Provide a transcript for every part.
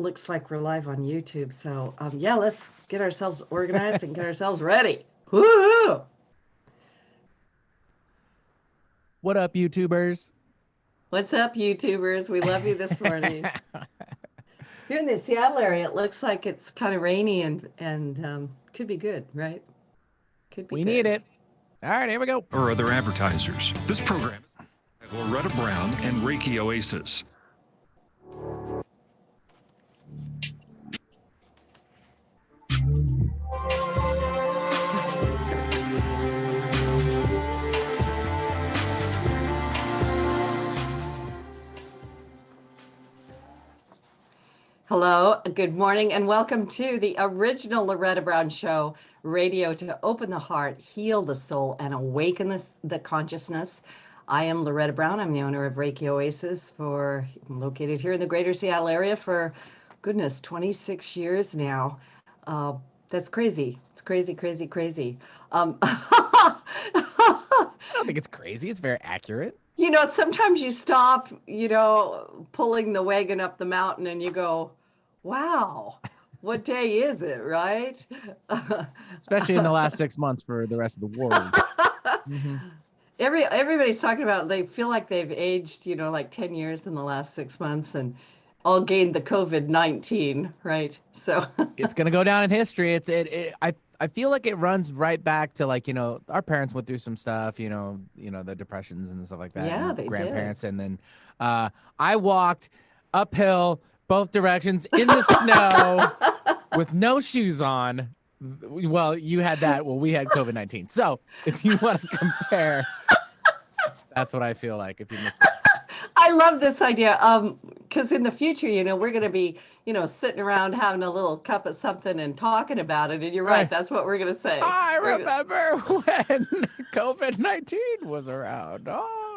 looks like we're live on YouTube. So yeah, let's get ourselves organized and get ourselves ready. Woo-hoo! What up, YouTubers? What's up, YouTubers? We love you this morning. Here in the Seattle area, it looks like it's kind of rainy and could be good, right? Could be. We good. need it. All right, here we go. Or other advertisers. This program is by Loretta Brown and Reiki Oasis. Hello, good morning, and welcome to the original Loretta Brown Show, radio to open the heart, heal the soul, and awaken the consciousness. I am Loretta Brown. I'm the owner of Reiki Oasis, located here in the greater Seattle area for, goodness, 26 years now. That's crazy. It's crazy, crazy, crazy. I don't think it's crazy. It's very accurate. You know, sometimes you stop, pulling the wagon up the mountain and you go, wow, what day is it, right? Especially in the last 6 months for the rest of the world. Mm-hmm. Everybody's talking about they feel like they've aged, like 10 years in the last 6 months and all gained the COVID-19, right? So it's going to go down in history. I feel like it runs right back to our parents went through some stuff, the depressions and stuff like that. Yeah, and they grandparents. did. And then I walked uphill both directions in the snow with no shoes on. Well, you had that. Well, we had COVID-19. So if you want to compare, that's what I feel like if you missed it. I love this idea. Because in the future, we're going to be, sitting around having a little cup of something and talking about it. And you're right. That's what we're going to say. I remember when COVID-19 was around. Oh.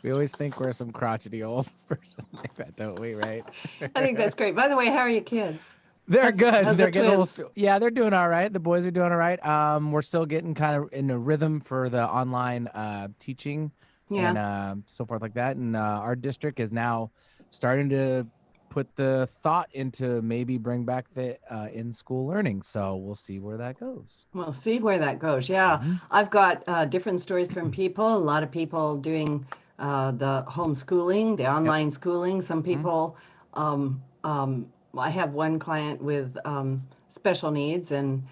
We always think we're some crotchety old person like that, don't we? Right? I think that's great. By the way, how are your kids? They're good. They're getting a little. Yeah, they're doing all right. The boys are doing all right. We're still getting kind of in a rhythm for the online teaching and so forth like that. And our district is now starting to put the thought into maybe bring back the in-school learning. So we'll see where that goes. We'll see where that goes. Yeah, I've got different stories from people. A lot of people doing the homeschooling, the online schooling. Some people, I have one client with special needs, and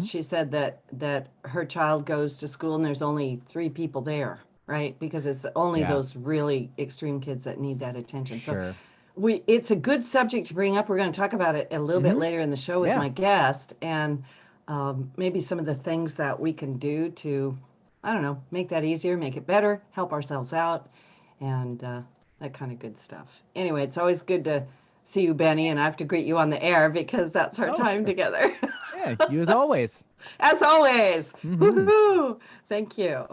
she said that her child goes to school and there's only 3 people there, right? Because it's only those really extreme kids that need that attention. Sure. So it's a good subject to bring up. We're going to talk about it a little bit later in the show with my guest, and maybe some of the things that we can do to, I don't know, make that easier, make it better, help ourselves out, and that kind of good stuff. Anyway, it's always good to see you, Benny, and I have to greet you on the air because that's our time together. Yeah, you as always. As always. Woo-hoo! Thank you.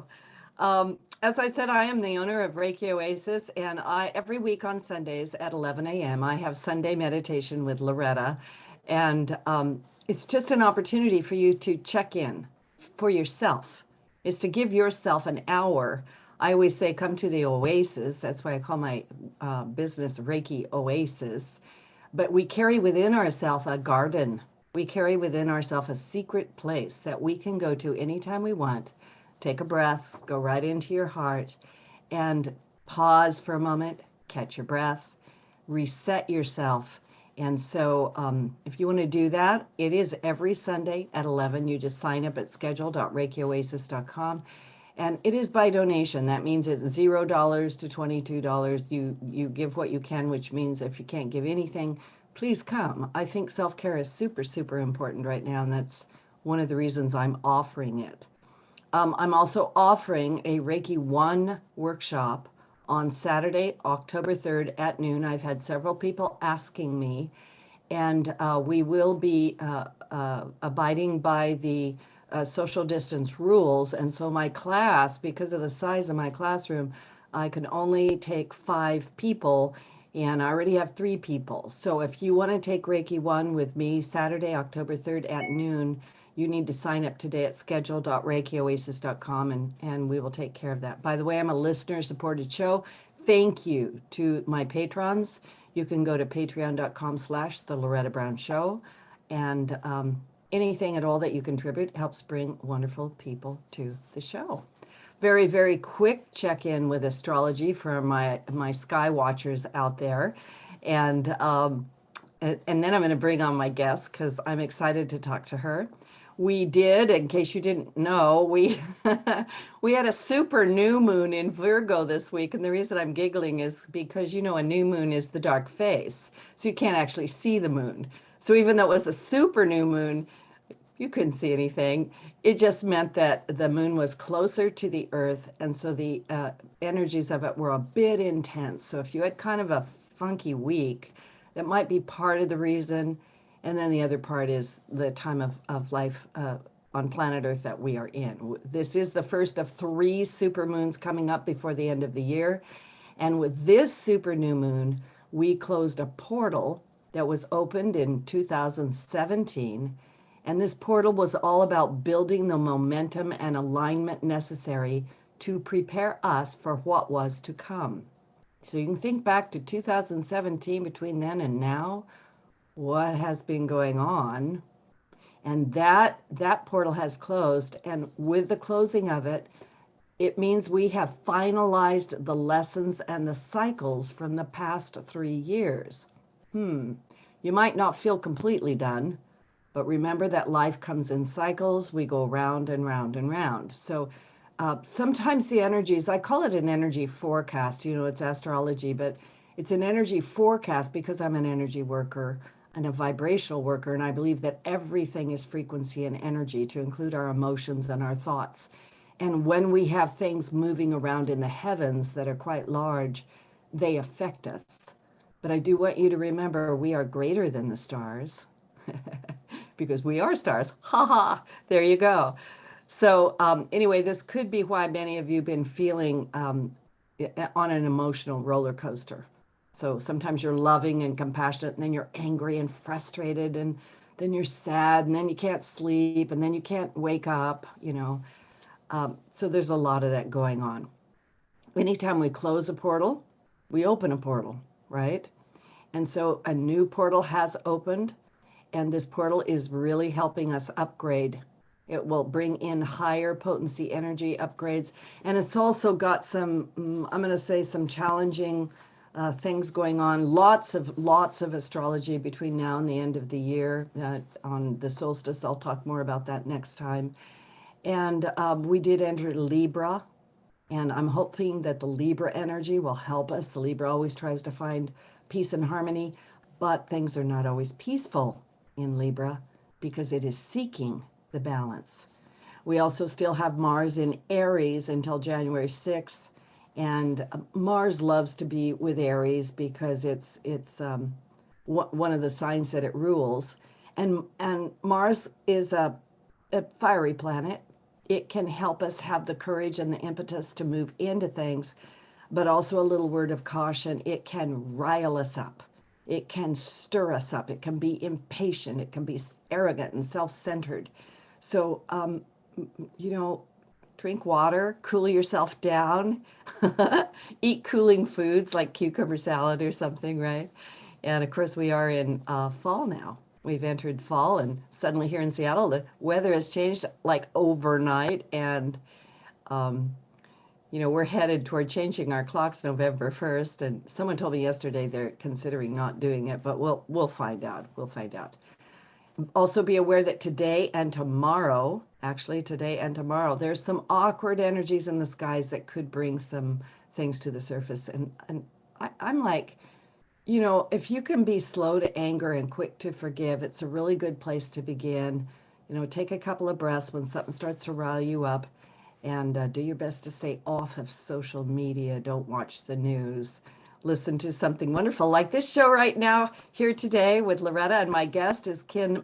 As I said, I am the owner of Reiki Oasis, and every week on Sundays at 11 a.m., I have Sunday meditation with Loretta, and it's just an opportunity for you to check in for yourself. It's to give yourself an hour. I always say, come to the oasis. That's why I call my business Reiki Oasis. But we carry within ourselves a garden. We carry within ourselves a secret place that we can go to anytime we want. Take a breath, go right into your heart, and pause for a moment, catch your breath, reset yourself. And so if you want to do that, it is every Sunday at 11. You just sign up at schedule.reikioasis.com. And it is by donation. That means it's $0 to $22. You give what you can, which means if you can't give anything, please come. I think self-care is super, super important right now, and that's one of the reasons I'm offering it. I'm also offering a Reiki 1 workshop on Saturday, October 3rd at noon. I've had several people asking me, and we will be abiding by the social distance rules. And so my class, because of the size of my classroom, I can only take 5 people, and I already have 3 people. So if you want to take Reiki 1 with me Saturday, October 3rd at noon, you need to sign up today at schedule.reikioasis.com, and we will take care of that. By the way, I'm a listener-supported show. Thank you to my patrons. you can go to patreon.com/The Loretta Brown Show, and anything at all that you contribute helps bring wonderful people to the show. Very, very quick check-in with astrology for my sky watchers out there. And then I'm going to bring on my guest because I'm excited to talk to her. We did, in case you didn't know, we had a super new moon in Virgo this week. And the reason I'm giggling is because, you know, a new moon is the dark face. So you can't actually see the moon. So even though it was a super new moon, you couldn't see anything. It just meant that the moon was closer to the earth. And so the energies of it were a bit intense. So if you had kind of a funky week, that might be part of the reason. And then the other part is the time of life on planet Earth that we are in. This is the first of 3 supermoons coming up before the end of the year. And with this super new moon, we closed a portal that was opened in 2017. And this portal was all about building the momentum and alignment necessary to prepare us for what was to come. So you can think back to 2017, between then and now, what has been going on. And that portal has closed. And with the closing of it, it means we have finalized the lessons and the cycles from the past 3 years. You might not feel completely done, but remember that life comes in cycles. We go round and round and round. So sometimes the energies, I call it an energy forecast. You know, it's astrology, but it's an energy forecast because I'm an energy worker and a vibrational worker. And I believe that everything is frequency and energy, to include our emotions and our thoughts. And when we have things moving around in the heavens that are quite large, they affect us. But I do want you to remember we are greater than the stars. Because we are stars. Ha ha, there you go. So anyway, this could be why many of you have been feeling on an emotional roller coaster. So sometimes you're loving and compassionate, and then you're angry and frustrated, and then you're sad, and then you can't sleep, and then you can't wake up, you know. So there's a lot of that going on. Anytime we close a portal, we open a portal, right? And so a new portal has opened. And this portal is really helping us upgrade. It will bring in higher potency energy upgrades. And it's also got some, I'm going to say, some challenging things going on. Lots of astrology between now and the end of the year. On the solstice, I'll talk more about that next time. And we did enter Libra. And I'm hoping that the Libra energy will help us. The Libra always tries to find peace and harmony, but things are not always peaceful in Libra because it is seeking the balance. We also still have Mars in Aries until January 6th. And Mars loves to be with Aries because it's one of the signs that it rules. And Mars is a fiery planet. It can help us have the courage and the impetus to move into things, but also a little word of caution. It can rile us up. It can stir us up. It can be impatient. It can be arrogant and self-centered. So, you know, drink water, cool yourself down, eat cooling foods like cucumber salad or something, right? And of course, we are in fall now. We've entered fall, and suddenly here in Seattle, the weather has changed like overnight. And you know, we're headed toward changing our clocks November 1st, and someone told me yesterday they're considering not doing it, but we'll find out. We'll find out. Also be aware that today and tomorrow, there's some awkward energies in the skies that could bring some things to the surface. And I'm like, you know, if you can be slow to anger and quick to forgive, it's a really good place to begin. You know, take a couple of breaths when something starts to rile you up. And do your best to stay off of social media. Don't watch the news. Listen to something wonderful like this show right now, here today with Loretta. And my guest is Kim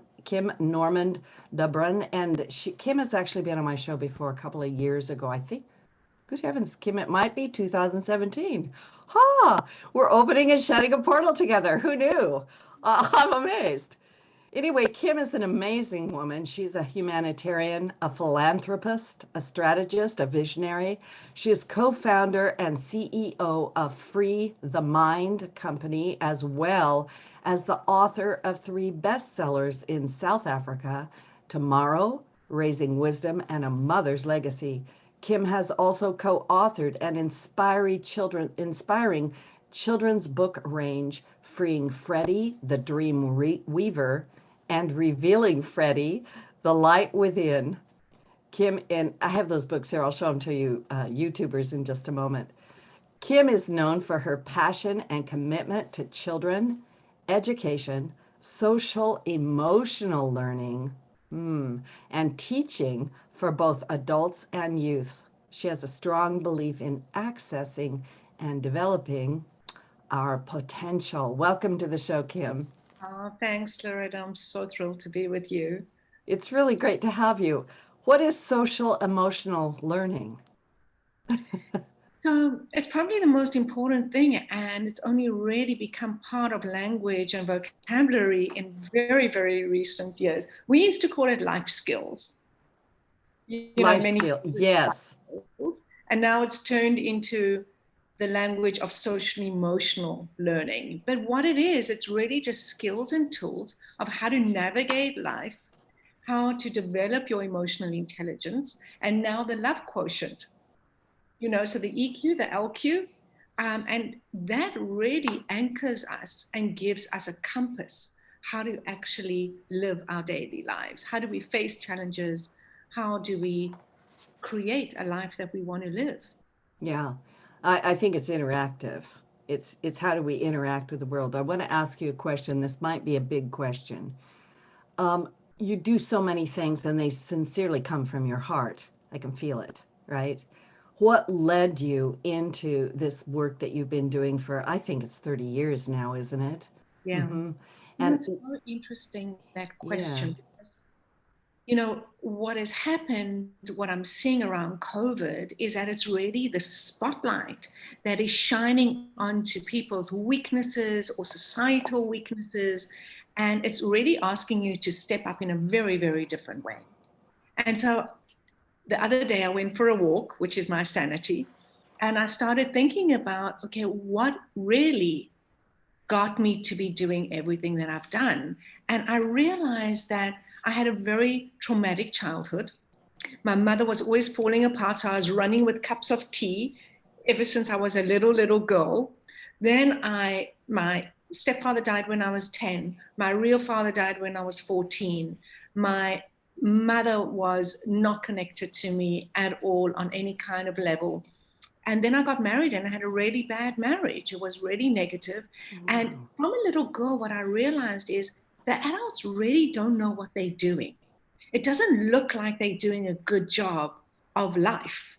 Normand Dobrin. And Kim has actually been on my show before a couple of years ago, I think. Good heavens, Kim, it might be 2017. Ha! We're opening and shutting a portal together. Who knew? I'm amazed. Anyway, Kim is an amazing woman. She's a humanitarian, a philanthropist, a strategist, a visionary. She is co-founder and CEO of Free the Mind company, as well as the author of 3 bestsellers in South Africa, Tomorrow, Raising Wisdom, and A Mother's Legacy. Kim has also co-authored an inspiring children's book range, Freeing Freddie, the Dream Weaver, and Revealing Freddie, The Light Within. Kim, and I have those books here. I'll show them to you YouTubers in just a moment. Kim is known for her passion and commitment to children, education, social emotional learning, and teaching for both adults and youth. She has a strong belief in accessing and developing our potential. Welcome to the show, Kim. Oh, thanks, Loretta. I'm so thrilled to be with you. It's really great to have you. What is social emotional learning? So it's probably the most important thing, and it's only really become part of language and vocabulary in very, very recent years. We used to call it life skills. Life skills, yes. Skills, and now it's turned into the language of social emotional learning. But what it is, it's really just skills and tools of how to navigate life, how to develop your emotional intelligence, and now the love quotient. So the EQ, the LQ, and that really anchors us and gives us a compass how to actually live our daily lives. How do we face challenges? How do we create a life that we want to live? Yeah, I think it's interactive. It's how do we interact with the world? I want to ask you a question. This might be a big question. You do so many things and they sincerely come from your heart. I can feel it, right? What led you into this work that you've been doing for, I think it's 30 years now, isn't it? Yeah. Mm-hmm. And it's so interesting, that question. Yeah. What has happened, what I'm seeing around COVID is that it's really the spotlight that is shining onto people's weaknesses or societal weaknesses. And it's really asking you to step up in a very, very different way. And so the other day I went for a walk, which is my sanity. And I started thinking about, okay, what really got me to be doing everything that I've done? And I realized that I had a very traumatic childhood. My mother was always falling apart, so I was running with cups of tea ever since I was a little girl. Then my stepfather died when I was 10. My real father died when I was 14. My mother was not connected to me at all on any kind of level. And then I got married and I had a really bad marriage. It was really negative. Wow. And from a little girl, what I realized is the adults really don't know what they're doing. It doesn't look like they're doing a good job of life.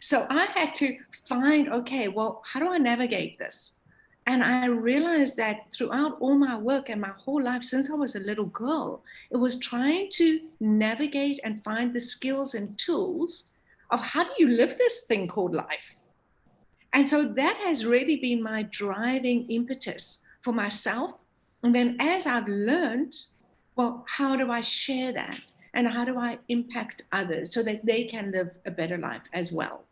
So I had to find, okay, well, how do I navigate this? And I realized that throughout all my work and my whole life since I was a little girl, it was trying to navigate and find the skills and tools of how do you live this thing called life? And so that has really been my driving impetus for myself. And then as I've learned, well, how do I share that? And how do I impact others so that they can live a better life as well?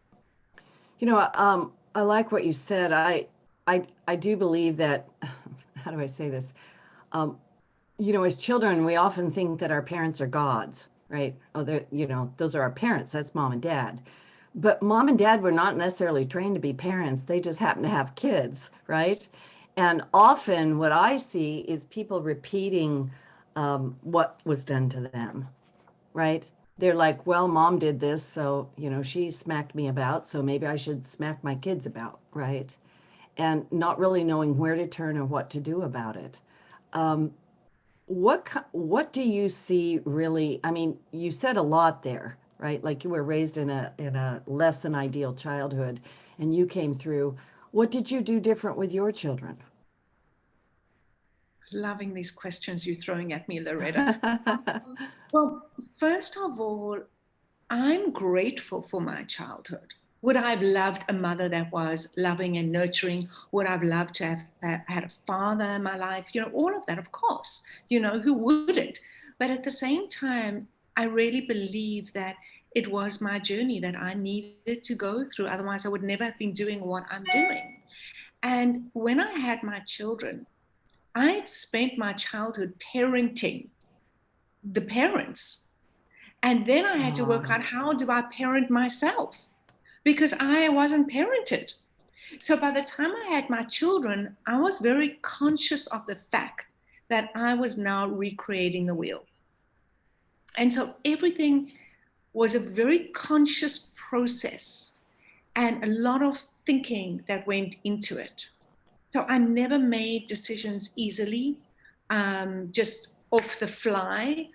I like what you said. I do believe that, how do I say this? As children, we often think that our parents are gods, right? Oh, those are our parents. That's mom and dad. But mom and dad were not necessarily trained to be parents. They just happen to have kids, right? And often what I see is people repeating what was done to them, right? They're like, well, mom did this, so, she smacked me about, so maybe I should smack my kids about, right? And not really knowing where to turn or what to do about it. What do you see really? I mean, you said a lot there, right? Like you were raised in a less than ideal childhood and you came through. What did you do different with your children? Loving these questions you're throwing at me, Loretta. Well, first of all, I'm grateful for my childhood. Would I have loved a mother that was loving and nurturing? Would I have loved to have had a father in my life? All of that, of course, who wouldn't? But at the same time, I really believe that it was my journey that I needed to go through. Otherwise, I would never have been doing what I'm doing. And when I had my children, I had spent my childhood parenting the parents. And then I had to work out, how do I parent myself? Because I wasn't parented. So by the time I had my children, I was very conscious of the fact that I was now recreating the wheel. And so everything was a very conscious process and a lot of thinking that went into it. So I never made decisions easily, just off the fly.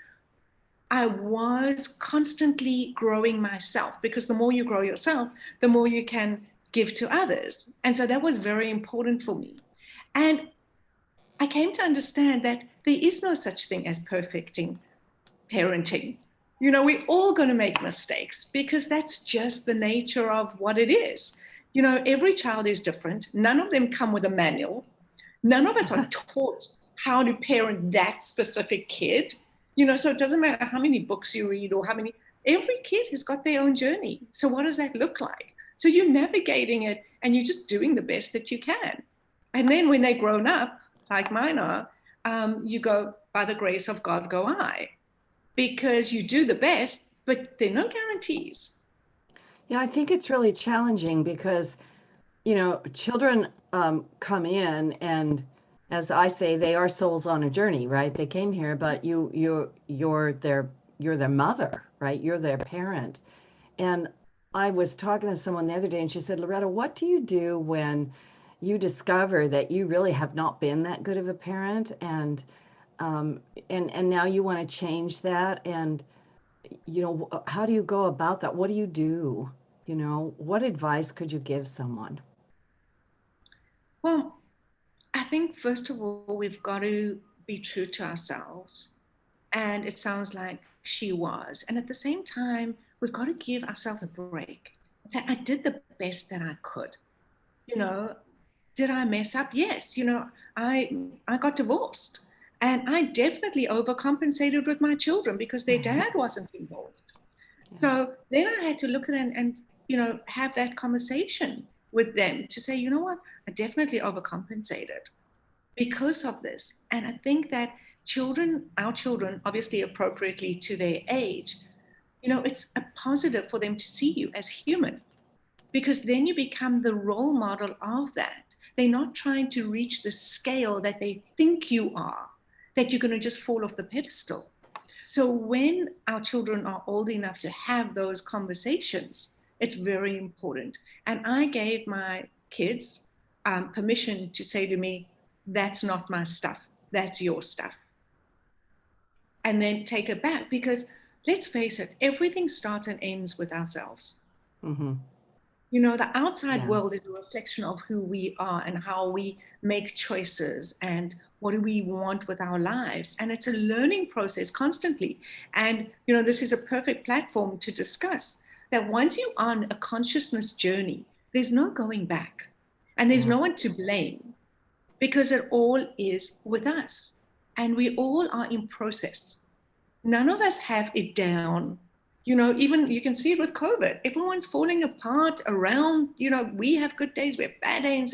I was constantly growing myself, because the more you grow yourself, the more you can give to others. And so that was very important for me. And I came to understand that there is no such thing as perfecting parenting. We're all going to make mistakes, because that's just the nature of what it is. Every child is different. None of them come with a manual. None of us are taught how to parent that specific kid. So it doesn't matter how many books you read or every kid has got their own journey. So what does that look like? So you're navigating it and you're just doing the best that you can. And then when they're grown up, like mine are, you go, by the grace of God, go I. Because you do the best, but there are no guarantees. Yeah, I think it's really challenging because, children come in, and as I say, they are souls on a journey, right? They came here, but you're their mother, right? You're their parent. And I was talking to someone the other day, and she said, Loretta, what do you do when you discover that you really have not been that good of a parent, and now you want to change that? And how do you go about that? What do you do? What advice could you give someone? Well, I think first of all, we've got to be true to ourselves. And it sounds like she was. And at the same time, we've got to give ourselves a break. Say, I did the best that I could. Did I mess up? Yes. I got divorced. And I definitely overcompensated with my children because their dad wasn't involved. So then I had to look at it and have that conversation with them to say, you know what, I definitely overcompensated because of this. And I think that our children, obviously appropriately to their age, it's a positive for them to see you as human, because then you become the role model of that. They're not trying to reach the scale that they think you are, that you're going to just fall off the pedestal. So when our children are old enough to have those conversations, it's very important. And I gave my kids permission to say to me, that's not my stuff, that's your stuff. And then take it back, because let's face it, everything starts and ends with ourselves. Mm-hmm. The outside world is a reflection of who we are and how we make choices and what do we want with our lives. And it's a learning process constantly. And, this is a perfect platform to discuss that once you're on a consciousness journey, there's no going back and there's no one to blame, because it all is with us and we all are in process. None of us have it down. Even you can see it with COVID. Everyone's falling apart around, we have good days, we have bad days.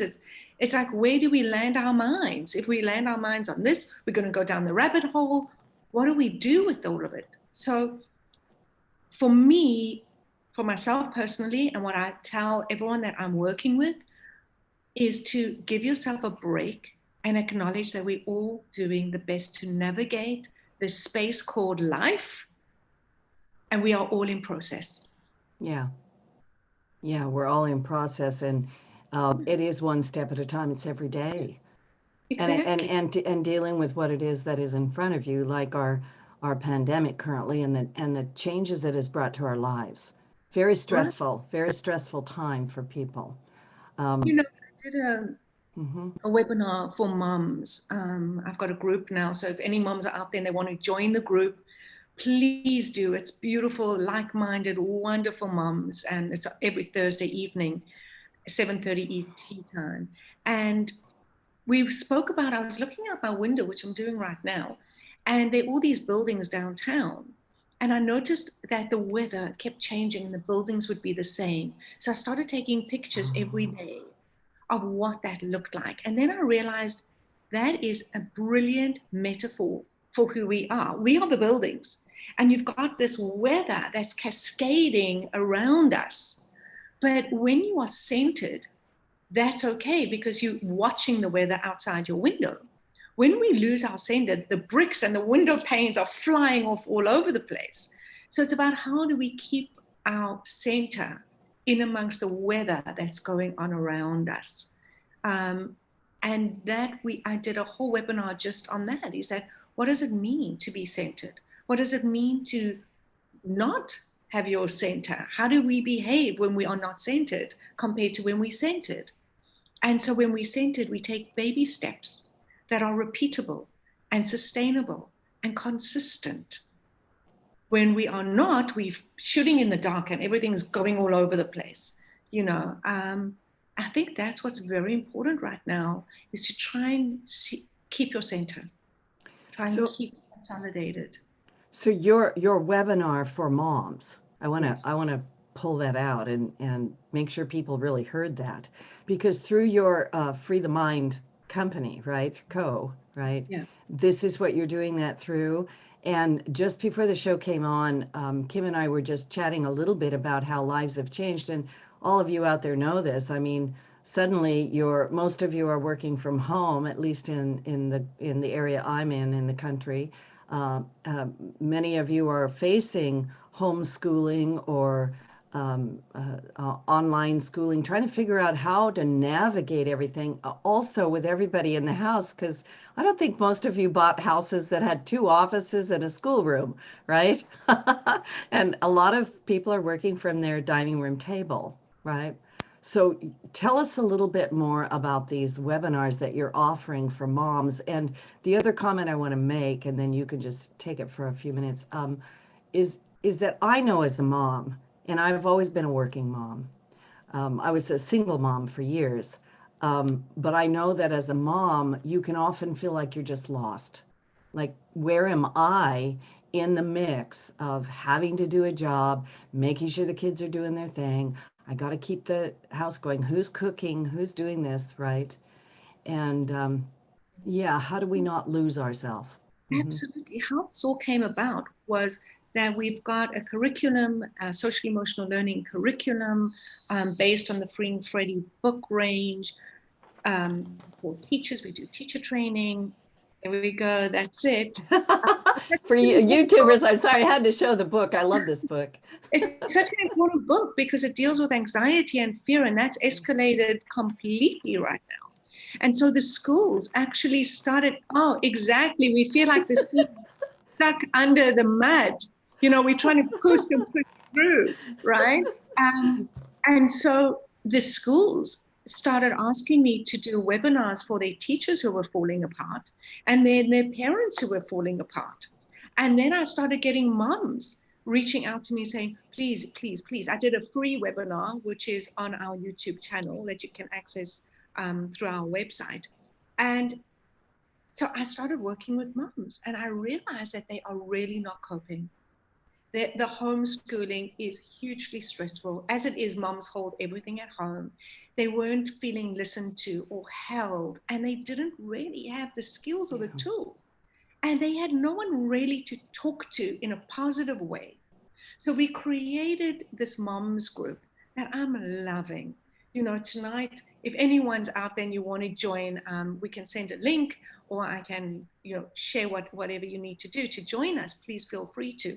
It's like, where do we land our minds? If we land our minds on this, we're going to go down the rabbit hole. What do we do with all of it? So for me, for myself personally, and what I tell everyone that I'm working with, is to give yourself a break and acknowledge that we're all doing the best to navigate this space called life. And we are all in process. Yeah, we're all in process, and it is one step at a time. It's every day. Exactly. And dealing with what it is that is in front of you, like our pandemic currently, and the changes it has brought to our lives. Very stressful time for people. I did a webinar for moms. I've got a group now, so if any moms are out there and they want to join the group, please do. It's beautiful, like-minded, wonderful moms. And it's every Thursday evening, 7:30 ET time. And we spoke about, I was looking out my window, which I'm doing right now, and there are all these buildings downtown. And I noticed that the weather kept changing and the buildings would be the same. So I started taking pictures every day of what that looked like. And then I realized that is a brilliant metaphor for who we are. We are the buildings. And you've got this weather that's cascading around us. But when you are centered, that's okay because you're watching the weather outside your window. When we lose our center, the bricks and the window panes are flying off all over the place. So it's about how do we keep our center in amongst the weather that's going on around us. And that I did a whole webinar just on that. Is that, what does it mean to be centered? What does it mean to not have your center? How do we behave when we are not centered compared to when we're centered? And so when we're centered, we take baby steps that are repeatable and sustainable and consistent. When we are not, we're shooting in the dark and everything's going all over the place. I think that's what's very important right now, is to try and keep your center, try and keep consolidated. So your webinar for moms, I want to pull that out and make sure people really heard that, because through your Free the Mind company, right? Right? Yeah. This is what you're doing that through. And just before the show came on, Kim and I were just chatting a little bit about how lives have changed. And all of you out there know this. I mean, suddenly most of you are working from home, at least in the area I'm in the country. Many of you are facing homeschooling or online schooling, trying to figure out how to navigate everything, also with everybody in the house, because I don't think most of you bought houses that had 2 offices and a schoolroom, right? And a lot of people are working from their dining room table, right? So tell us a little bit more about these webinars that you're offering for moms. And the other comment I want to make, and then you can just take it for a few minutes, is that I know as a mom, and I've always been a working mom. I was a single mom for years. But I know that as a mom, you can often feel like you're just lost. Like, where am I in the mix of having to do a job, making sure the kids are doing their thing? I got to keep the house going. Who's cooking? Who's doing this, right? And how do we not lose ourselves? Absolutely. How this all came about was that we've got a curriculum, a social emotional learning curriculum based on the Freddie book range. For teachers, we do teacher training. There we go. That's it. For YouTubers, I'm sorry, I had to show the book. I love this book. It's such an important book because it deals with anxiety and fear, and that's escalated completely right now. And so the schools actually started, exactly. We feel like the sea stuck under the mud. We're trying to push and push through, right? And so the schools started asking me to do webinars for their teachers who were falling apart, and then their parents who were falling apart. And then I started getting moms reaching out to me saying, please, please, please. I did a free webinar, which is on our YouTube channel that you can access through our website. And so I started working with moms, and I realized that they are really not coping. The homeschooling is hugely stressful. As it is, moms hold everything at home. They weren't feeling listened to or held, and they didn't really have the skills or the tools. And they had no one really to talk to in a positive way. So we created this moms group that I'm loving. Tonight, if anyone's out there and you want to join, we can send a link, or I can, share whatever you need to do to join us. Please feel free to.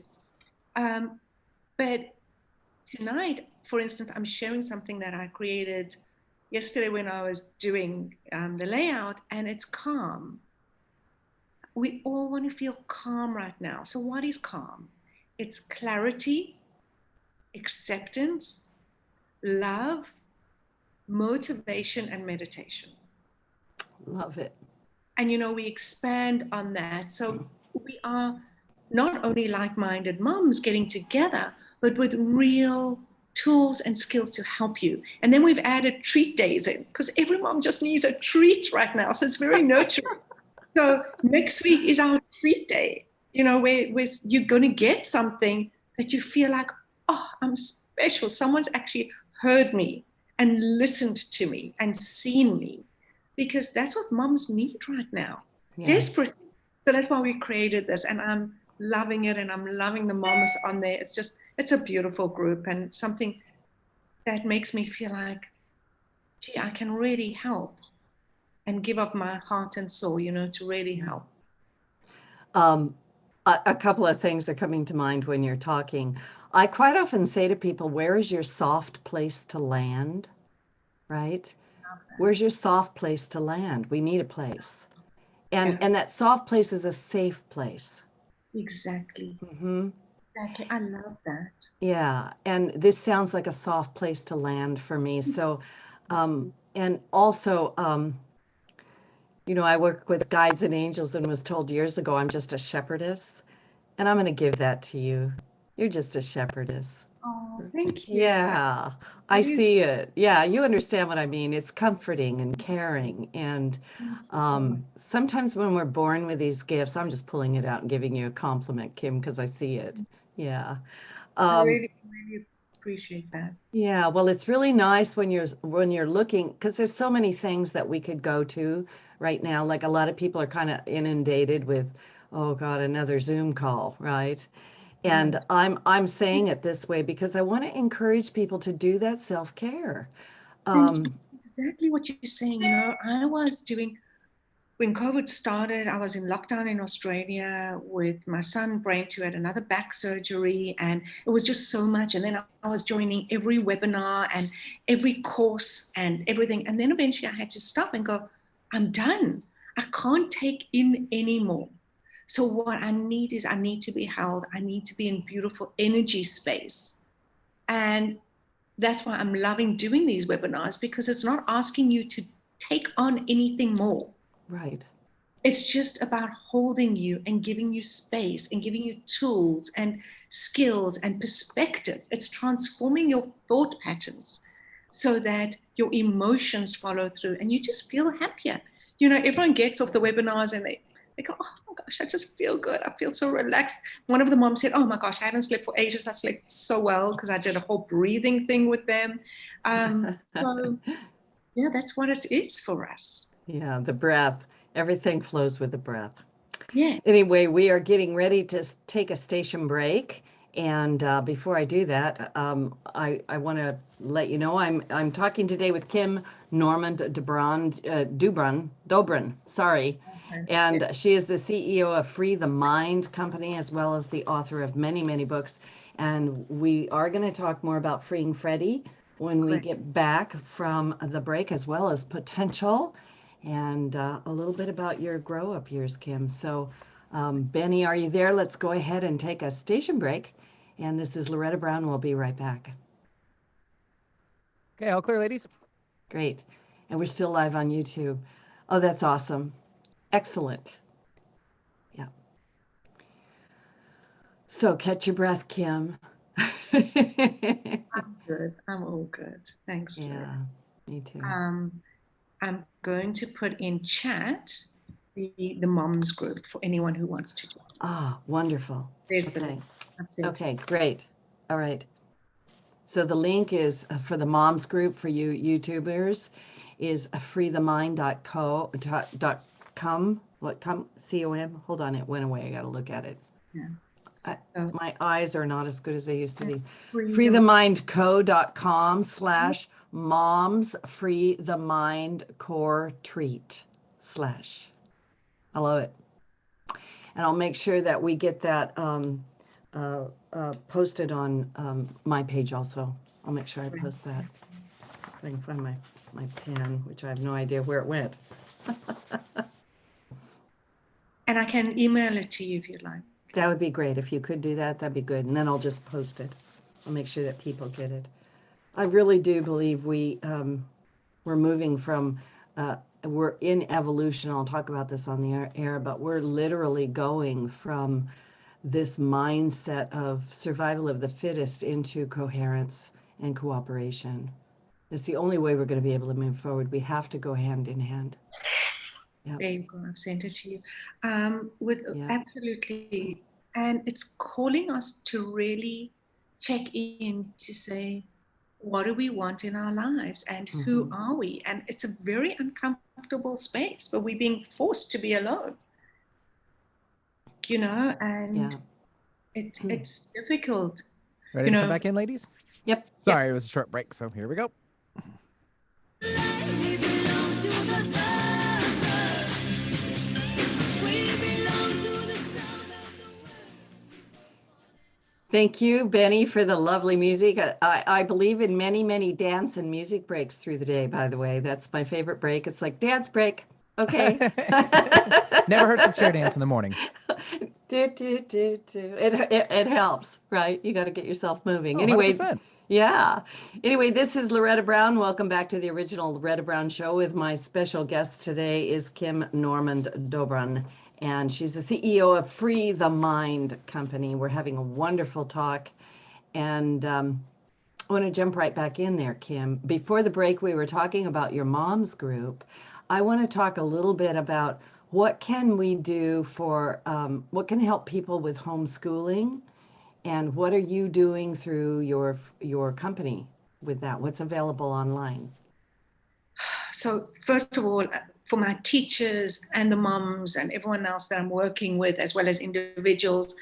But tonight, for instance, I'm sharing something that I created yesterday when I was doing the layout, and it's calm. We all want to feel calm right now. So what is calm? It's clarity, acceptance, love, motivation, and meditation. Love it. And, we expand on that. So we are not only like-minded moms getting together, but with real tools and skills to help you. And then we've added treat days in, because every mom just needs a treat right now. So it's very nurturing. So next week is our treat day, where you're going to get something that you feel like, oh, I'm special. Someone's actually heard me and listened to me and seen me, because that's what moms need right now. Yes. Desperate. So that's why we created this, and I'm loving it, and I'm loving the moms on there. It's a beautiful group, and something that makes me feel like, gee, I can really help and give up my heart and soul, to really help. A couple of things are coming to mind when you're talking. I quite often say to people, where is your soft place to land, right? Where's your soft place to land? We need a place. And that soft place is a safe place. Exactly. Mm-hmm. Exactly. I love that. Yeah. And this sounds like a soft place to land for me. So, and also, I work with guides and angels and was told years ago, I'm just a shepherdess. And I'm going to give that to you. You're just a shepherdess. Oh, thank you. Yeah, I see it. Yeah, you understand what I mean. It's comforting and caring. And sometimes when we're born with these gifts, I'm just pulling it out and giving you a compliment, Kim, because I see it. Yeah. I really appreciate that. Yeah, well, it's really nice when you're looking, because there's so many things that we could go to right now. Like a lot of people are kind of inundated with, oh God, another Zoom call, right? And I'm saying it this way because I want to encourage people to do that self-care. Exactly what you're saying. I was doing, when COVID started, I was in lockdown in Australia with my son, Brent, who had another back surgery, and it was just so much. And then I was joining every webinar and every course and everything. And then eventually I had to stop and go, I'm done. I can't take in anymore. So what I need is I need to be held. I need to be in beautiful energy space. And that's why I'm loving doing these webinars, because it's not asking you to take on anything more. Right. It's just about holding you and giving you space and giving you tools and skills and perspective. It's transforming your thought patterns so that your emotions follow through and you just feel happier. Everyone gets off the webinars and they go, oh my gosh, I just feel good. I feel so relaxed. One of the moms said, oh my gosh, I haven't slept for ages. I slept so well because I did a whole breathing thing with them. So yeah, that's what it is for us. Yeah, the breath. Everything flows with the breath. Yes. Anyway, we are getting ready to take a station break. And before I do that, I want to let you know I'm talking today with Kim Normand Dobrin, sorry. And she is the CEO of Free the Mind Company, as well as the author of many, many books. And we are going to talk more about freeing Freddie when we get back from the break, as well as potential and a little bit about your grow-up years, Kim. So Benny, are you there? Let's go ahead and take a station break. And this is Loretta Brown. We'll be right back. Okay, all clear, ladies? Great. And we're still live on YouTube. Oh, that's awesome. Excellent. Yeah. So catch your breath, Kim. I'm good. I'm all good. Thanks. Yeah, Loretta. me too. I'm going to put in chat the moms group for anyone who wants to join. Ah, wonderful. There's okay. the link. Okay, great. All right. So the link is for the moms group for you YouTubers is freethemind.com. What com? C-O-M? Hold on, it went away. I got to look at it. Yeah. My eyes are not as good as they used to be. freethemindco.com/moms free the mind core treat / I love it. And I'll make sure that we get that posted on my page also. I'll make sure I post that. If I can find my pen, which I have no idea where it went. And I can email it to you if you'd like. That would be great. If you could do that, that'd be good. And then I'll just post it. I'll make sure that people get it. I really do believe we're moving from, we're in evolution. I'll talk about this on the air, but we're literally going from this mindset of survival of the fittest into coherence and cooperation. It's the only way we're going to be able to move forward. We have to go hand in hand. Yep. There you go. I've sent it to you. Absolutely. And it's calling us to really check in to say, what do we want in our lives and who are we? And it's a very uncomfortable space, but we're being forced to be alone, and it's difficult. Ready to come back in, ladies? Yep. Sorry, it was a short break, so here we go. Thank you, Benny, for the lovely music. I believe in many, many dance and music breaks through the day, by the way. That's my favorite break. It's like dance break. Okay. Never hurts to chair dance in the morning. It helps, right? You got to get yourself moving. Oh, anyway, 100%. Yeah. Anyway, this is Loretta Brown. Welcome back to the original Loretta Brown Show. With my special guest today is Kim Normand Dobrin, and she's the CEO of Free the Mind Company. We're having a wonderful talk, and I want to jump right back in there, Kim. Before the break, we were talking about your mom's group. I want to talk a little bit about what can we do for, what can help people with homeschooling, and what are you doing through your company with that? What's available online? So first of all, for my teachers and the moms and everyone else that I'm working with, as well as individuals,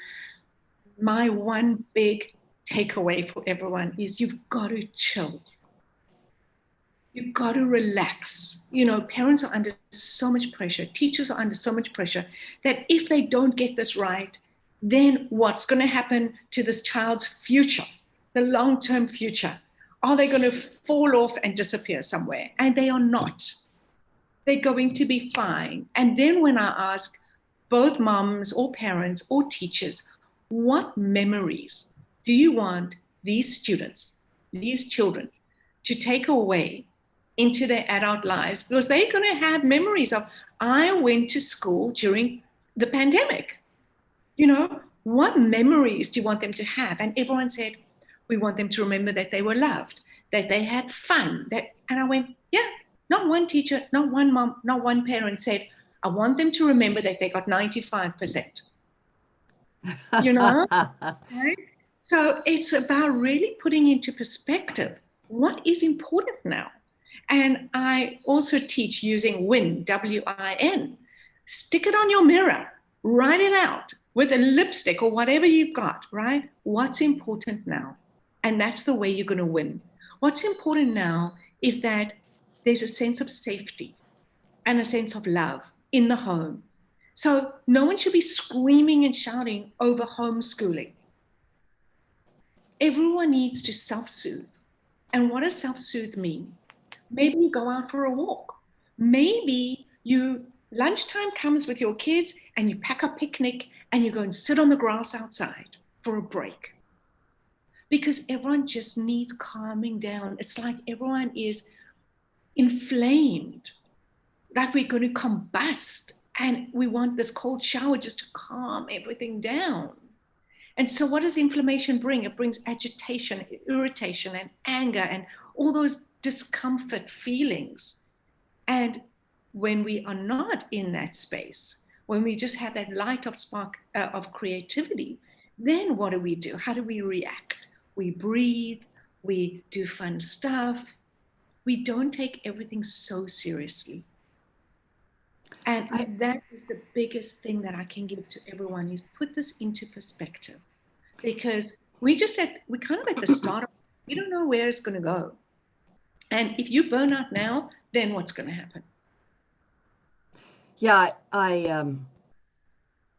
my one big takeaway for everyone is you've got to chill. You've got to relax. Parents are under so much pressure. Teachers are under so much pressure that if they don't get this right, then what's going to happen to this child's future, the long-term future? Are they going to fall off and disappear somewhere? And they are not. They're going to be fine. And then when I ask both moms or parents or teachers, what memories do you want these students, these children, to take away into their adult lives? Because they're going to have memories of, I went to school during the pandemic. What memories do you want them to have? And everyone said, we want them to remember that they were loved, that they had fun. And I went, yeah, not one teacher, not one mom, not one parent said, I want them to remember that they got 95%. Right? So it's about really putting into perspective what is important now. And I also teach using WIN, W-I-N. Stick it on your mirror, write it out with a lipstick or whatever you've got, right? What's important now? And that's the way you're going to win. What's important now is that there's a sense of safety and a sense of love in the home. So no one should be screaming and shouting over homeschooling. Everyone needs to self-soothe. And what does self-soothe mean? Maybe you go out for a walk. Maybe lunchtime comes with your kids and you pack a picnic and you go and sit on the grass outside for a break. Because everyone just needs calming down. It's like everyone is inflamed, like we're going to combust, and we want this cold shower just to calm everything down. And so what does inflammation bring? It brings agitation, irritation, and anger, and all those discomfort feelings. And when we are not in that space, when we just have that light of spark of creativity, then what do? How do we react? We breathe, we do fun stuff. We don't take everything so seriously. And that is the biggest thing that I can give to everyone, is put this into perspective. Because we're kind of at the start of, we don't know where it's going to go. And if you burn out now, then what's going to happen? Yeah, I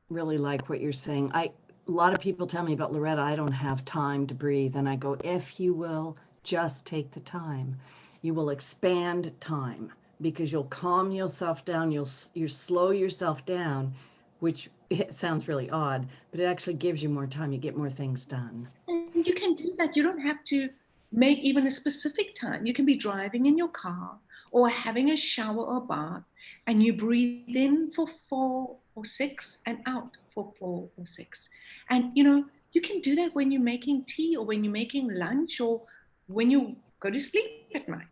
really like what you're saying. A lot of people tell me about Loretta, I don't have time to breathe. And I go, if you will just take the time, you will expand time, because you'll calm yourself down. You slow yourself down, which it sounds really odd, but it actually gives you more time. You get more things done. And you can do that. You don't have to make even a specific time. You can be driving in your car or having a shower or bath, and you breathe in for 4 or 6 and out for 4 or 6. And, you know, you can do that when you're making tea or when you're making lunch or when you go to sleep at night.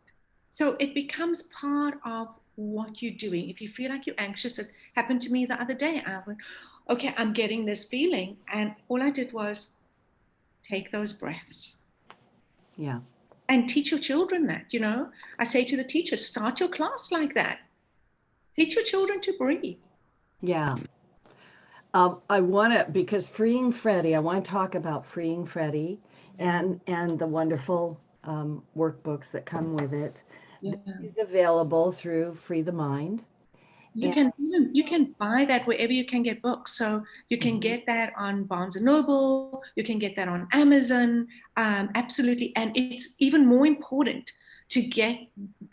So it becomes part of what you're doing. If you feel like you're anxious, it happened to me the other day. I went, okay, I'm getting this feeling. And all I did was take those breaths. Yeah. And teach your children that, you know. I say to the teachers, start your class like that. Teach your children to breathe. Yeah. I want to, because Freeing Freddie, I want to talk about Freeing Freddie and the wonderful workbooks that come with it. Yeah. It's available through Free the Mind. You can buy that wherever you can get books. So you can get that on Barnes & Noble. You can get that on Amazon. Absolutely. And it's even more important to get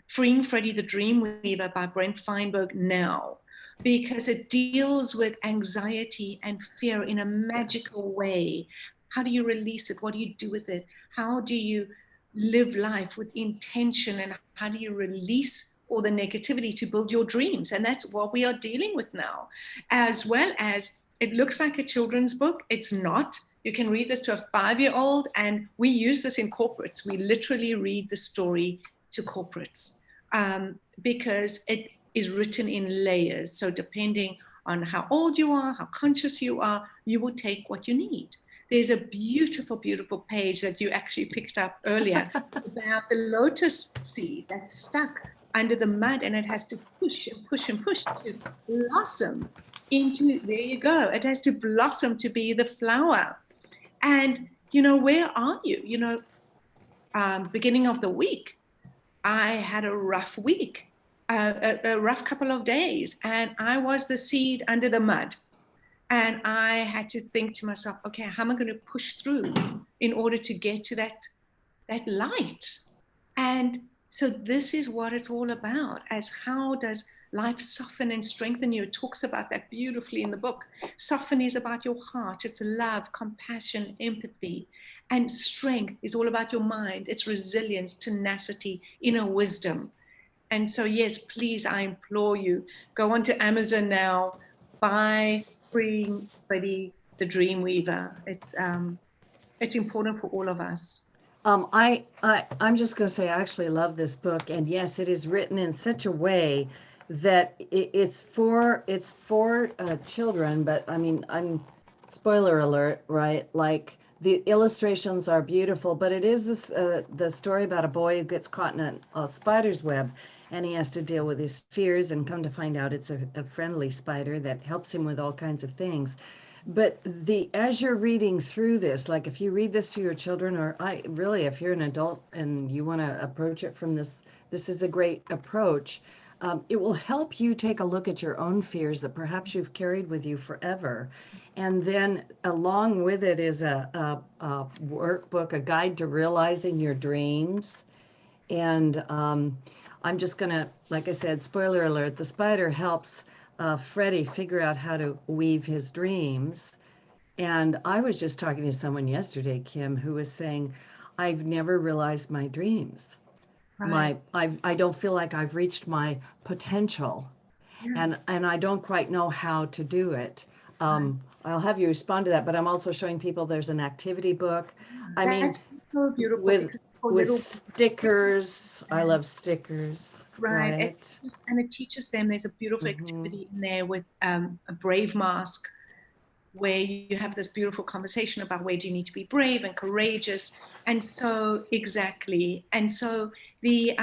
Freeing Freddie, the Dream Weaver by Brent Feinberg now, because it deals with anxiety and fear in a magical way. How do you release it? What do you do with it? How do you live life with intention? And how do you release all the negativity to build your dreams? And that's what we are dealing with now, as well as it looks like a children's book. It's not. You can read this to a 5-year-old, and we use this in corporates. We literally read the story to corporates because it is written in layers. So depending on how old you are, how conscious you are, you will take what you need. There's a beautiful, beautiful page that you actually picked up earlier about the lotus seed that's stuck under the mud, and it has to push and push and push to blossom into, there you go, it has to blossom to be the flower. And, you know, where are you? You know, beginning of the week, I had a rough week, a rough couple of days, and I was the seed under the mud. And I had to think to myself, okay, how am I going to push through in order to get to that light? And so this is what it's all about, as how does life soften and strengthen you? It talks about that beautifully in the book. Soften is about your heart. It's love, compassion, empathy. And strength is all about your mind. It's resilience, tenacity, inner wisdom. And so, yes, please, I implore you, go onto Amazon now, buy Freeing Freddie, the Dream Weaver. It's important for all of us. I'm just going to say I actually love this book, and yes, it is written in such a way that it's for children. But I mean, spoiler alert, right? Like the illustrations are beautiful, but it is this the story about a boy who gets caught in a spider's web, and he has to deal with his fears, and come to find out it's a friendly spider that helps him with all kinds of things. But as you're reading through this, like if you read this to your children, or if you're an adult and you want to approach it from this is a great approach. It will help you take a look at your own fears that perhaps you've carried with you forever. And then along with it is a workbook, a guide to realizing your dreams. And I'm just going to, like I said, spoiler alert, the spider helps Freddie figure out how to weave his dreams. And I was just talking to someone yesterday, Kim, who was saying, I've never realized my dreams. Right. I don't feel like I've reached my potential. Yeah. And I don't quite know how to do it. I'll have you respond to that, but I'm also showing people there's an activity book. I mean, so beautiful with stickers. I love stickers. Right. And it teaches them. There's a beautiful activity in there with a brave mask, where you have this beautiful conversation about where do you need to be brave and courageous. And so exactly. And so the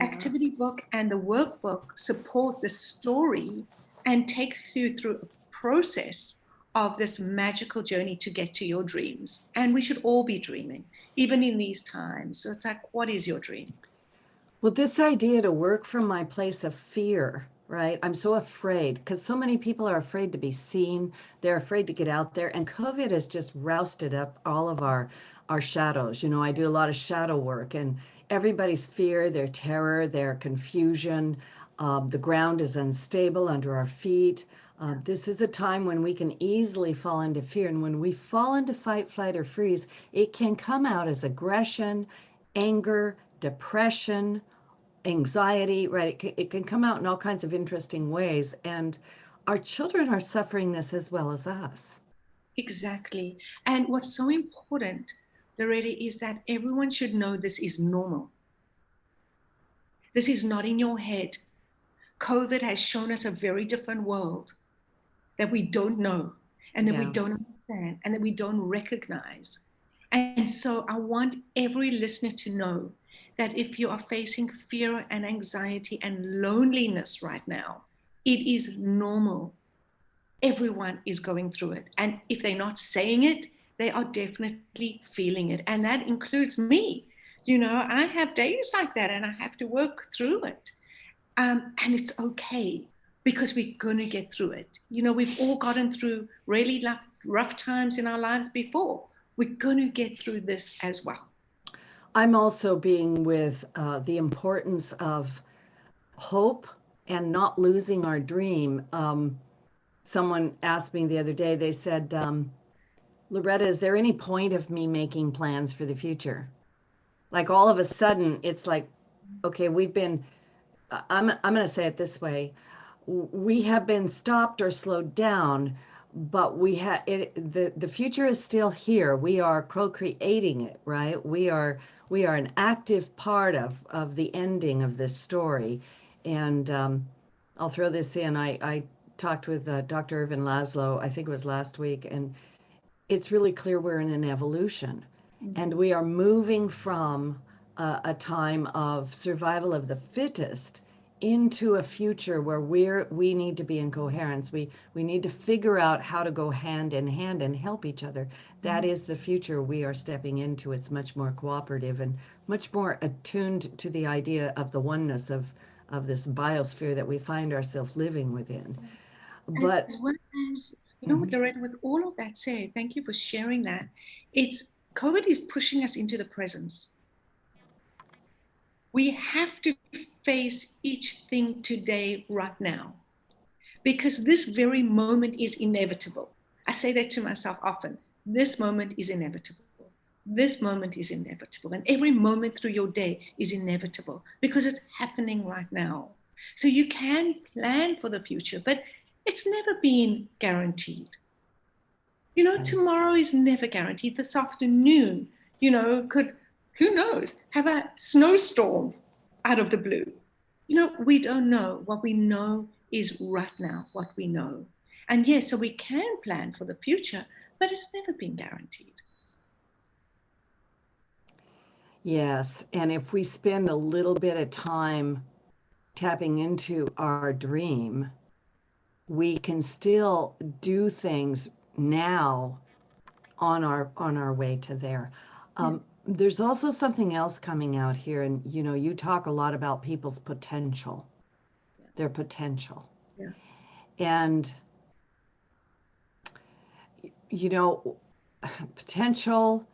activity book and the workbook support the story and takes you through a process of this magical journey to get to your dreams. And we should all be dreaming, even in these times. So it's like, what is your dream? Well, this idea to work from my place of fear, right? I'm so afraid because so many people are afraid to be seen. They're afraid to get out there. And COVID has just rousted up all of our shadows. You know, I do a lot of shadow work, and everybody's fear, their terror, their confusion. The ground is unstable under our feet. This is a time when we can easily fall into fear. And when we fall into fight, flight, or freeze, it can come out as aggression, anger, depression, anxiety, right? It can come out in all kinds of interesting ways. And our children are suffering this as well as us. Exactly. And what's so important, Loretta, is that everyone should know this is normal. This is not in your head. COVID has shown us a very different world that we don't know and that we don't understand and that we don't recognize. And so I want every listener to know that if you are facing fear and anxiety and loneliness right now, it is normal. Everyone is going through it. And if they're not saying it, they are definitely feeling it. And that includes me. You know, I have days like that and I have to work through it. And it's okay because we're going to get through it. You know, we've all gotten through really rough times in our lives before. We're going to get through this as well. I'm also being with the importance of hope and not losing our dream. Someone asked me the other day, they said, Loretta, is there any point of me making plans for the future? Like all of a sudden, it's like, okay, I'm going to say it this way. We have been stopped or slowed down, but the future is still here. We are co-creating it, right? We are an active part of the ending of this story. And I'll throw this in. I talked with Dr. Irvin Laszlo, I think it was last week, and it's really clear we're in an evolution. Mm-hmm. And we are moving from a time of survival of the fittest into a future where we need to be in coherence. We need to figure out how to go hand in hand and help each other. That is the future we are stepping into. It's much more cooperative and much more attuned to the idea of the oneness of this biosphere that we find ourselves living within. But as well as, you know, Loretta, with all of that said, thank you for sharing that. COVID is pushing us into the presence. We have to face each thing today, right now, because this very moment is inevitable. I say that to myself often. This moment is inevitable. This moment is inevitable. And every moment through your day is inevitable because it's happening right now. So you can plan for the future, but it's never been guaranteed. You know, tomorrow is never guaranteed. This afternoon, you know, could, who knows, have a snowstorm out of the blue. You know, we don't know. What we know is right now, what we know. And yes, so we can plan for the future, but it's never been guaranteed. Yes, and if we spend a little bit of time tapping into our dream, we can still do things now on our way to there. There's also something else coming out here, and you know, you talk a lot about people's potential, their potential. Yeah. And you know, potential,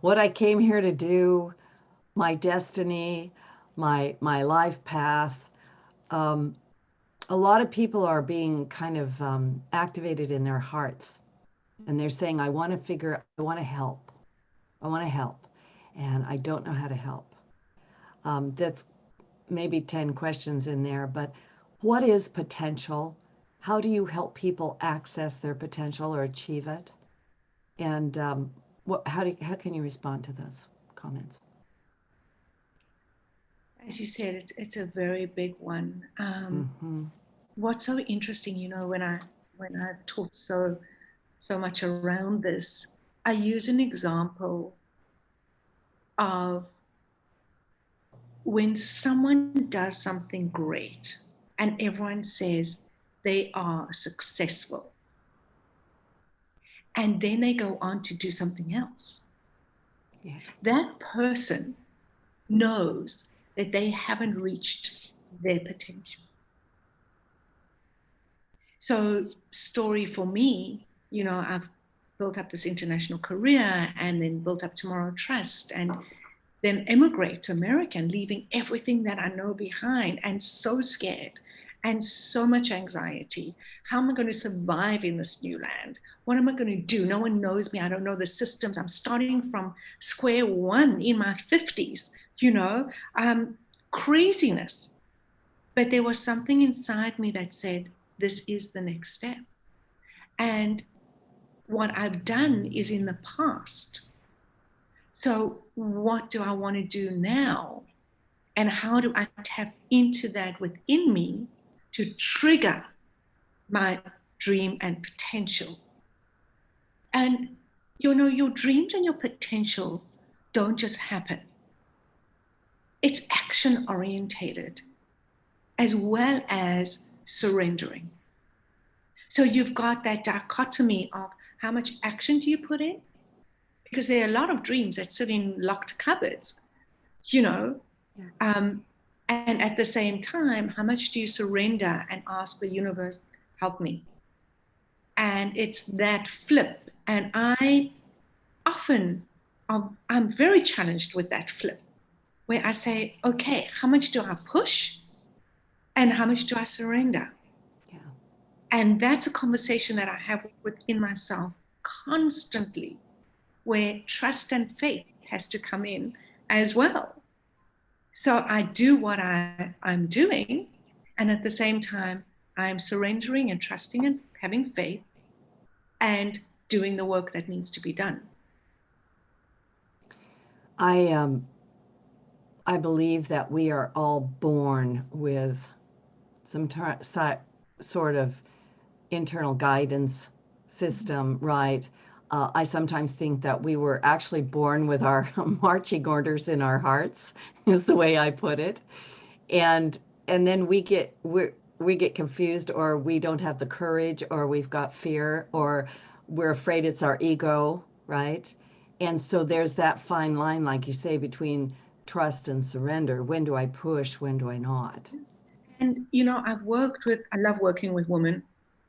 what I came here to do, my destiny, my life path. A lot of people are being kind of activated in their hearts, and they're saying, I want to help. And I don't know how to help. That's maybe 10 questions in there, but what is potential? How do you help people access their potential or achieve it? And how can you respond to those comments? As you said, it's a very big one. What's so interesting, you know, when I taught so much around this, I use an example of when someone does something great and everyone says they are successful, and then they go on to do something else. Yeah. That person knows that they haven't reached their potential. So, story for me, you know, I've built up this international career and then built up Tomorrow Trust and then emigrate to America and leaving everything that I know behind, and so scared and so much anxiety. How am I going to survive in this new land? What am I going to do? No one knows me. I don't know the systems. I'm starting from square one in my 50s, you know, craziness. But there was something inside me that said, this is the next step. And what I've done is in the past. So what do I want to do now? And how do I tap into that within me to trigger my dream and potential? And you know, your dreams and your potential don't just happen. It's action orientated as well as surrendering. So you've got that dichotomy of how much action do you put in? Because there are a lot of dreams that sit in locked cupboards, you know. And at the same time, how much do you surrender and ask the universe, help me? And it's that flip. And I'm very challenged with that flip, where I say, okay, how much do I push? And how much do I surrender? Yeah. And that's a conversation that I have within myself constantly, where trust and faith has to come in as well. So I do what I'm doing, and at the same time, I'm surrendering and trusting and having faith and doing the work that needs to be done. I believe that we are all born with some sort of internal guidance system, right? I sometimes think that we were actually born with our marching orders in our hearts, is the way I put it, and then we get confused, or we don't have the courage, or we've got fear, or we're afraid it's our ego, right? And so there's that fine line, like you say, between trust and surrender. When do I push? When do I not? And you know, I love working with women,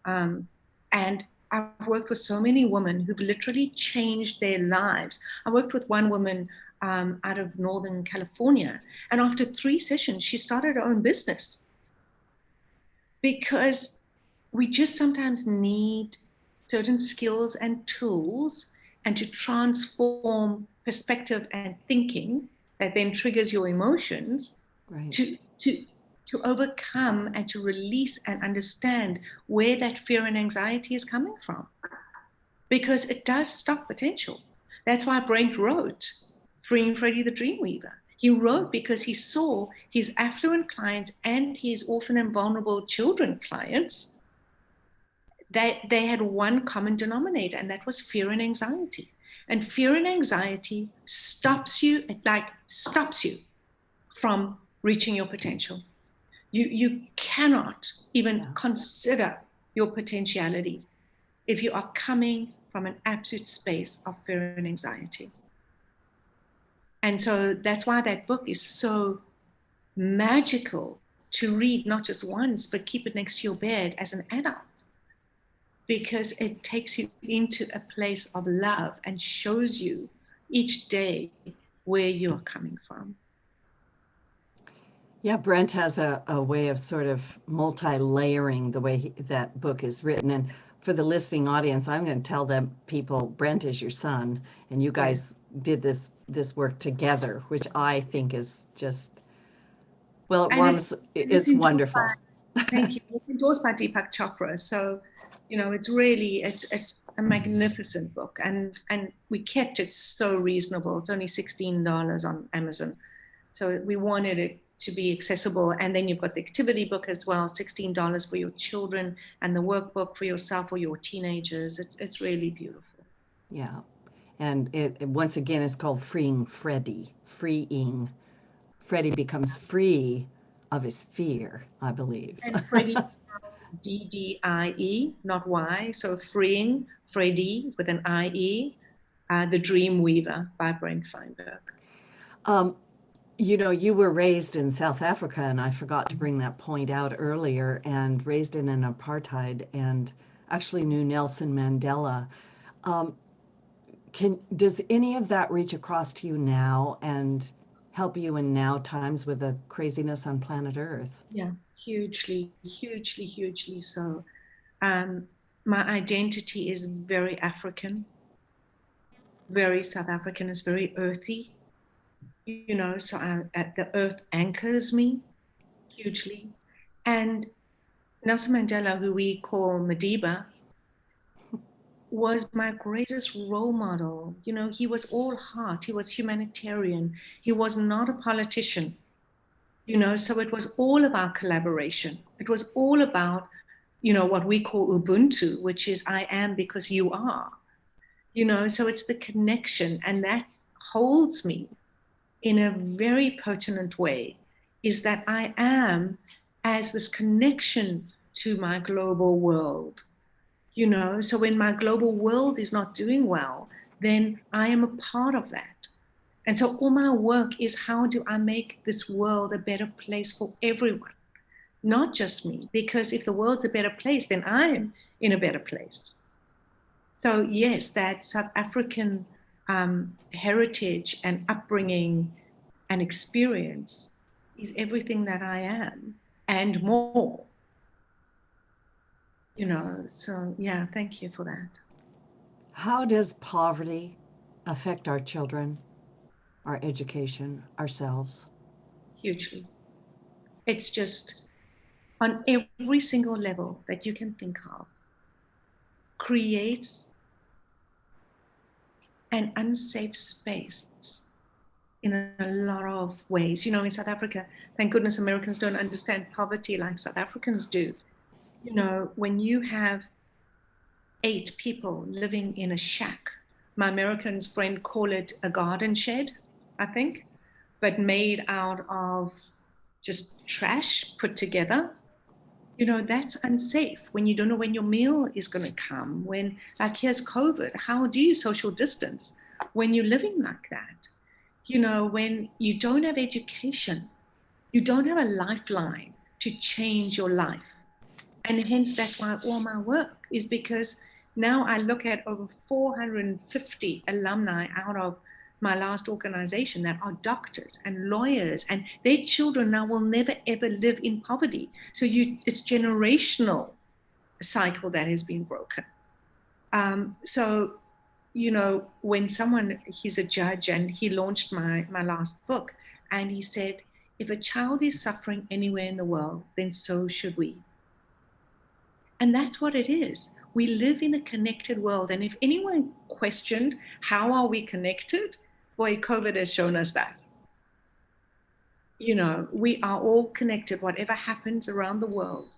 and I've worked with so many women who've literally changed their lives. I worked with one woman out of Northern California, and after 3 sessions, she started her own business. Because we just sometimes need certain skills and tools, and to transform perspective and thinking that then triggers your emotions, right, to overcome and to release and understand where that fear and anxiety is coming from. Because it does stop potential. That's why Brent wrote Freeing Freddie the Dreamweaver. He wrote because he saw his affluent clients and his orphan and vulnerable children clients, that they had one common denominator, and that was fear and anxiety. And fear and anxiety stops you from reaching your potential. You cannot even consider your potentiality if you are coming from an absolute space of fear and anxiety. And so that's why that book is so magical to read, not just once, but keep it next to your bed as an adult, because it takes you into a place of love and shows you each day where you're coming from. Yeah, Brent has a way of sort of multi-layering the way that book is written. And for the listening audience, I'm going to tell them, people, Brent is your son, and you guys did this work together, which I think is just, well, it's wonderful. Thank you. It's endorsed by Deepak Chopra. So, you know, it's really, it's a magnificent book. And we kept it so reasonable. It's only $16 on Amazon. So we wanted it to be accessible. And then you've got the activity book as well, $16 for your children, and the workbook for yourself or your teenagers. It's really beautiful. Yeah. And it once again is called Freeing Freddie. Freeing. Freddie becomes free of his fear, I believe. And Freddie, D-D-I-E, not Y. So Freeing Freddie with an I-E, The Dream Weaver by Brent Feinberg. You know, you were raised in South Africa, and I forgot to bring that point out earlier, and raised in an apartheid, and actually knew Nelson Mandela. Does any of that reach across to you now and help you in now times with the craziness on planet Earth? Yeah, hugely, hugely, hugely so. My identity is very African, very South African. It's very earthy. You know, so the earth anchors me hugely. And Nelson Mandela, who we call Madiba, was my greatest role model. You know, he was all heart, he was humanitarian, he was not a politician, you know, so it was all about collaboration. It was all about, you know, what we call Ubuntu, which is I am because you are, you know, so it's the connection, and that holds me in a very potent way, is that I am as this connection to my global world. You know, so when my global world is not doing well, then I am a part of that. And so all my work is, how do I make this world a better place for everyone, not just me? Because if the world's a better place, then I'm in a better place. So yes, that South African heritage and upbringing and experience is everything that I am and more. You know, so yeah, thank you for that. How does poverty affect our children, our education, ourselves? Hugely. It's just on every single level that you can think of, creates an unsafe space in a lot of ways. You know, in South Africa, thank goodness Americans don't understand poverty like South Africans do. You know, when you have 8 people living in a shack, my American friend call it a garden shed, I think, but made out of just trash put together, you know, that's unsafe when you don't know when your meal is going to come. When, like, here's COVID, how do you social distance when you're living like that? You know, when you don't have education, you don't have a lifeline to change your life. And hence, that's why all my work is, because now I look at over 450 alumni out of my last organization that are doctors and lawyers, and their children now will never, ever live in poverty. So it's generational cycle that has been broken. So, you know, when someone, he's a judge, and he launched my last book, and he said, if a child is suffering anywhere in the world, then so should we. And that's what it is. We live in a connected world. And if anyone questioned how are we connected, boy, COVID has shown us that. You know, we are all connected, whatever happens around the world.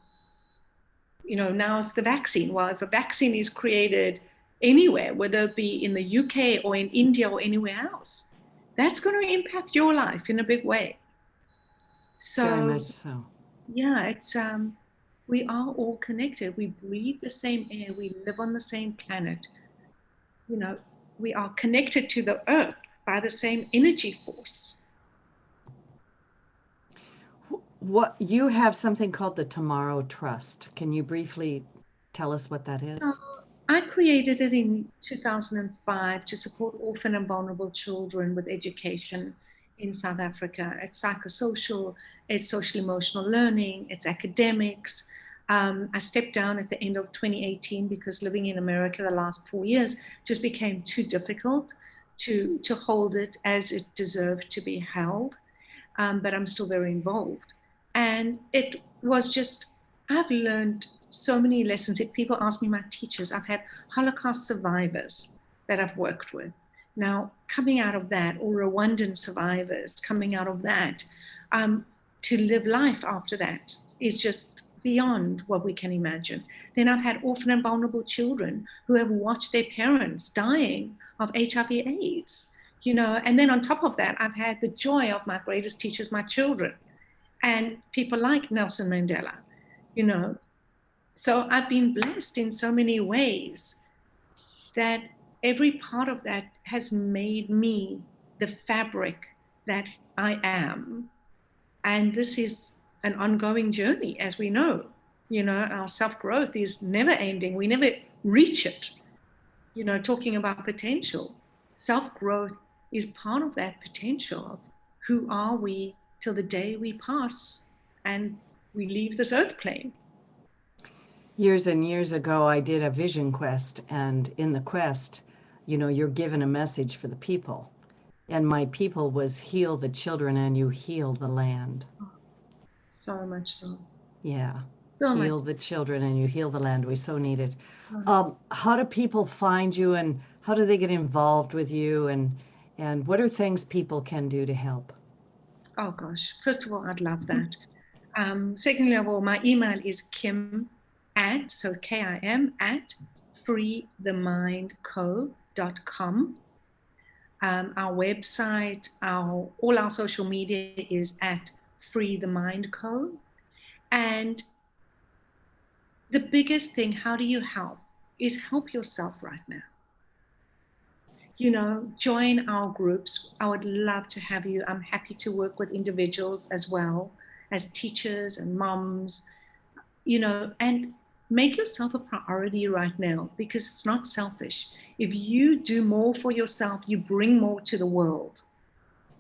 You know, now it's the vaccine. Well, if a vaccine is created anywhere, whether it be in the UK or in India or anywhere else, that's going to impact your life in a big way. So, very much so. Yeah, it's we are all connected. We breathe the same air. We live on the same planet. You know, we are connected to the earth by the same energy force. What, you have something called the Tomorrow Trust. Can you briefly tell us what that is? I created it in 2005 to support orphan and vulnerable children with education in South Africa. It's psychosocial, it's social emotional learning, it's academics. I stepped down at the end of 2018 because living in America the last 4 years just became too difficult to hold it as it deserved to be held. But I'm still very involved. And it was just, I've learned so many lessons. If people ask me, my teachers, I've had Holocaust survivors that I've worked with. Now, coming out of that, or Rwandan survivors coming out of that, to live life after that is just beyond what we can imagine. Then I've had orphan and vulnerable children who have watched their parents dying of HIV/AIDS, you know, and then on top of that, I've had the joy of my greatest teachers, my children, and people like Nelson Mandela, you know. So I've been blessed in so many ways that every part of that has made me the fabric that I am. And this is an ongoing journey, as we know. You know, our self-growth is never ending. We never reach it. You know, talking about potential, self-growth is part of that potential of who are we till the day we pass and we leave this earth plane. Years and years ago, I did a vision quest, and in the quest, you know, you're given a message for the people. And my people was heal the children and you heal the land. So much so. Yeah. So heal much. the children and you heal the land. We so need it. Oh. How do people find you, and how do they get involved with you, and what are things people can do to help? Oh gosh, first of all, I'd love that. Secondly of all, my email is Kim at, so Kim at freethemindco.com. Our website, all our social media is at Free the Mind Co. And the biggest thing, how do you help, is help yourself right now. You know, join our groups. I would love to have you. I'm happy to work with individuals as well as teachers and moms, you know, and make yourself a priority right now, because it's not selfish. If you do more for yourself, you bring more to the world.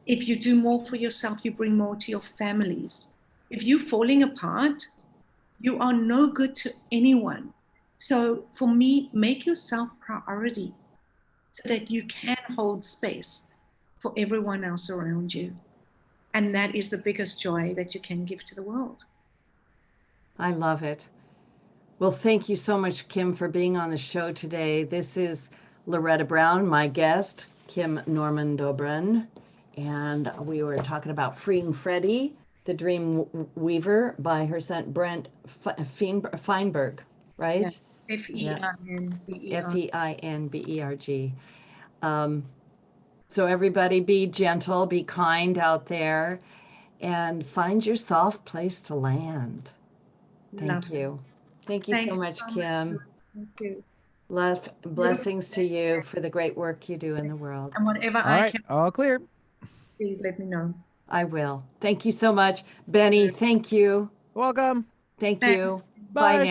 If you do more for yourself, you bring more to your families. If you're falling apart, you are no good to anyone. So for me, make yourself priority so that you can hold space for everyone else around you. And that is the biggest joy that you can give to the world. I love it. Well, thank you so much, Kim, for being on the show today. This is Loretta Brown, my guest, Kim Normand Dobrin, and we were talking about Freeing Freddie, the Dream Weaver, by her son Brent Feinberg, right? Yeah. F-E-I-N-B-E-R. Feinberg. So everybody be gentle, be kind out there, and find your soft place to land. Thank you. Thank you so much, Kim. Thank you. Blessings to you for the great work you do in the world. And whatever All right, all clear. Please let me know. I will. Thank you so much. Benny, thank you. Welcome. Thank Thanks. you. Bye Bye see now. ya.